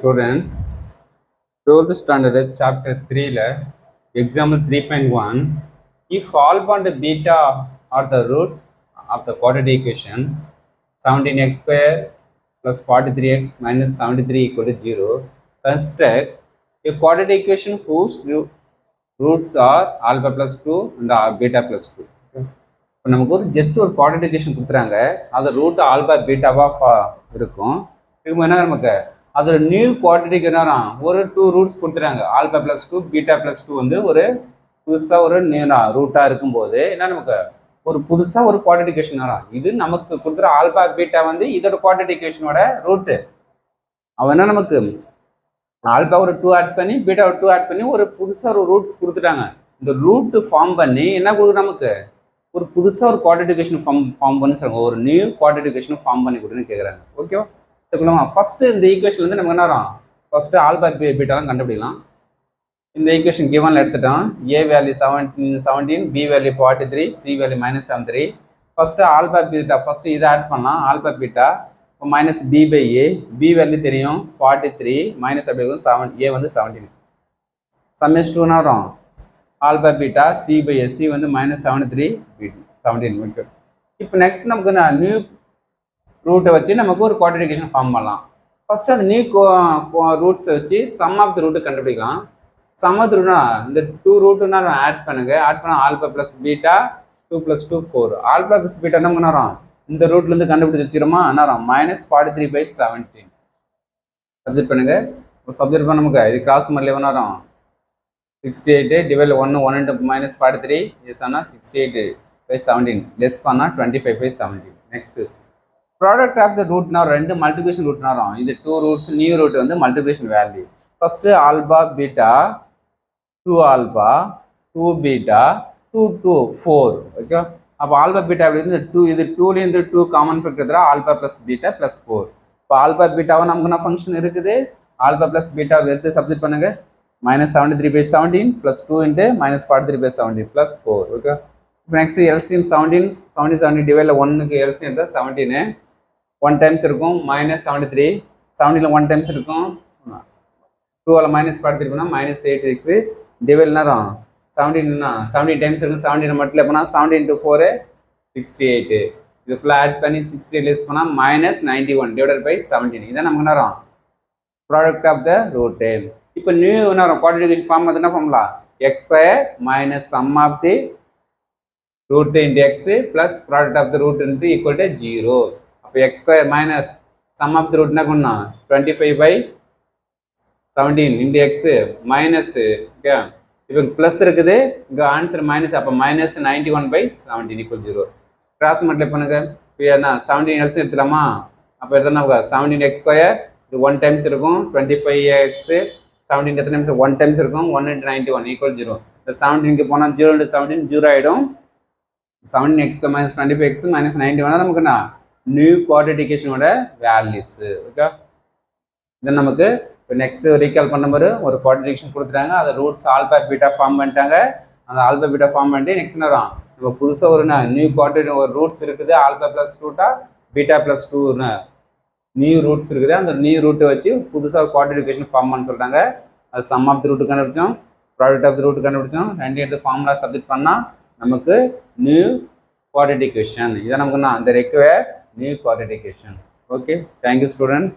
student, 12th standard chapter 3 example 3.1, if alpha and beta are the roots of the quadratic equation 17x square plus 43x minus 73 equal to 0, construct a quadratic equation whose roots are alpha plus 2 and beta plus 2. இப்போ நமக்கு ஒரு just ஒரு quadratic equation கொடுத்துறாங்க, அது root alpha பீட்டாவா இருக்கும். இப்போ என்ன நமக்கு அதில் நியூ குவாட்ரேட்டிக் என்ன ஒரு 2 ரூட்ஸ் கொடுத்துறாங்க, ஆல்பா ப்ளஸ் 2 பீட்டா ப்ளஸ் 2 வந்து ஒரு புதுசாக ஒரு ரூட்டாக இருக்கும்போது என்ன நமக்கு ஒரு புதுசாக ஒரு குவாட்ரேட்டிக் ஈக்குவேஷன் வரும். இது நமக்கு கொடுத்துற ஆல்பா பீட்டா வந்து இதோட குவாட்ரேட்டிக் ஈக்குவேஷனோட ரூட்டு. அவன் என்ன நமக்கு ஆல்பா ஒரு 2 ஆட் பண்ணி பீட்டா ஒரு 2 ஆட் பண்ணி ஒரு புதுசாக ஒரு ரூட்ஸ் கொடுத்துட்டாங்க. இந்த ரூட்டு ஃபார்ம் பண்ணி என்ன கொடுக்குது நமக்கு ஒரு புதுசாக ஒரு குவாட்ரேட்டிக் ஈக்குவேஷன் ஃபார்ம் பண்ணி சொல்லுங்க, ஒரு நியூ குவாட்ரேட்டிக் ஈக்குவேஷன் ஃபார்ம் பண்ணி கொடுன்னு கேட்குறாங்க. ஓகேவா? சரிங்களா? ஃபர்ஸ்ட் இந்த ஈக்குவேஷன் வந்து நமக்கு என்ன வரும், ஃபர்ஸ்ட் ஆல்பா பீட்டாலாம் கண்டுபிடிக்கலாம். இந்த ஈக்குவேஷன் கிவன்ல எடுத்துட்டோம். A value 17, B value 43, C value -73. First alpha beta first இதை ஆட் பண்ணலாம். Alpha beta minus B by A, B value தெரியும் 43 மைனஸ் அப்படி இருக்கும் 7, ஏ வந்து 17. சம்மேஸ் 2 வரும் alpha beta C by S, C வந்து -73 17. ஓகே, இப்போ நெக்ஸ்ட் நமக்கு நியூ ரூட்டை வச்சு நமக்கு ஒரு குவாட்ரேட்டிக் ஈக்குவேஷன் ஃபார்ம் பண்ணலாம். ஃபர்ஸ்ட் அந்த நியூ ரூட்ஸை வச்சு சம் ஆஃப் த ரூட்டு கண்டுபிடிக்கலாம். சம் ஆஃப் த ரூட்னா இந்த 2 ரூட்டுனா ஆட் பண்ணுங்க. ஆட் பண்ண alpha plus beta 2 + 2 4. Alpha plus beta நமக்கு என்ன வரும், இந்த ரூட்லேருந்து கண்டுபிடிச்சி வச்சிருமா என்ன வரும் -43/17. சப்ஜெக்ட் பண்ணுங்க. சப்ஜெக்ட் பண்ண நமக்கு இது கிராஸ் மல்ல என்ன வரும் 68 டிவைட் 1 into -43 is 68/17 less பண்ணா 25/17. Next product of the root நான் ரெண்டு மல்டிபிகேஷன் ரூட் வரும். இது 2 ரூட்ஸ் நியூ ரூட் வந்து multiplication value. First alpha beta 2 alpha 2 beta 2 2 4. Okay, அப்போ ஆல்பா பீட்டா அப்படி இருந்து 2 இது 2ல இருந்து 2 காமன் ஃபேக்டர் தர ஆல்பா ப்ளஸ் பீட்டா + 4. இப்போ ஆல்பா பீட்டாவும் நமக்கு என்ன ஃபங்க்ஷன் இருக்குது, ஆல்பா ப்ளஸ் பீட்டா எடுத்து சப்ஜெக்ட் பண்ணுங்க. -73/17 + 2 into -43/17 + 4. ஓகே, இப்போ நெக்ஸ்ட் எல்சிஎம் 17 டிவைடில் 1க்கு எல்சிஎம் எடுத்தால் 17 1 டைம்ஸ் இருக்கும் -73, 17ல் 1 டைம்ஸ் இருக்கும் 2ஆல் -43 பண்ணால் -86 டிவைட் நேரம் 17 டைம்ஸ் இருக்கும். 17 மட்டும் எப்போனா 17 × 4 68. இது ஃபுல்லாக ஆட் பண்ணி 60 லெஸ் பண்ணால் -91 /17. இதான் நமக்கு நேரம் ப்ராடக்ட் ஆஃப் த ரூட்டு. இப்போ நியூ என்ன குவாட்ரேட்டிக் ஈக்குவேஷன் ஃபார்ம் வந்து என்ன formula x² - sum of the root into x plus product of the root into equal to 0. அப்போ x² - sum of the root என்ன பண்ணா 25/17 into x மைனஸ். ஓகே, இப்போ plus இருக்குது, இங்கே ஆன்சர் மைனஸ், அப்போ -91/17 = 0. Cross multiply பண்ணுங்க. இப்போ என்ன 17 எல்ஸ் எடுத்துலாமா, அப்போ எடுத்தோம்னா 17 x² இது 1 டைம்ஸ் இருக்கும் 25x 17 எத்தனை டைம்ஸ் 1 டைம்ஸ் இருக்கும் 1 × 91 = 0. இந்த 17 போனால் 0 × 17 0 ஆகிடும். 17x - 25x - 91 நமக்கு என்ன நியூ குவாட்ரேட்டிக் ஈக்குவேஷனோட வேல்யூஸ். ஓகே, இது நமக்கு இப்போ நெக்ஸ்ட் ரீகால் பண்ணும்போது ஒரு குவாட்ரேட்டிக் ஈக்குவேஷன் கொடுத்துட்டாங்க, அதை ரூட்ஸ் ஆல்பா பீட்டா ஃபார்ம் பண்ணிட்டாங்க. அந்த ஆல்பா பீட்டா ஃபார்ம் பண்ணிட்டு நெக்ஸ்ட் என்ன வரும், இப்போ புதுசாக ஒரு நியூ குவாட்ரேட்டிக் ஒரு ரூட்ஸ் இருக்குது, ஆல்பா ப்ளஸ் ரூட்டா பீட்டா + 2 நியூ ரூட்ஸ் இருக்குது. அந்த நியூ ரூட்டை வச்சு புதுசாக குவாட்ரேட்டிக் ஈக்குவேஷன் ஃபார்ம் பண்ண சொல்லிட்டாங்க. அது சம் ஆஃப் தி ரூட் கண்டுபிடிச்சோம், ப்ராடக்ட் ஆஃப் தி ரூட் கண்டுபிடிச்சோம். ரெண்டு எடுத்து ஃபார்முலா சப்ஜெக்ட் பண்ணால் நமக்கு நியூ குவாட்ரேட்டிக் ஈக்குவேஷன். இதை நமக்கு அந்த require new quadratic equation. Okay, thank you student.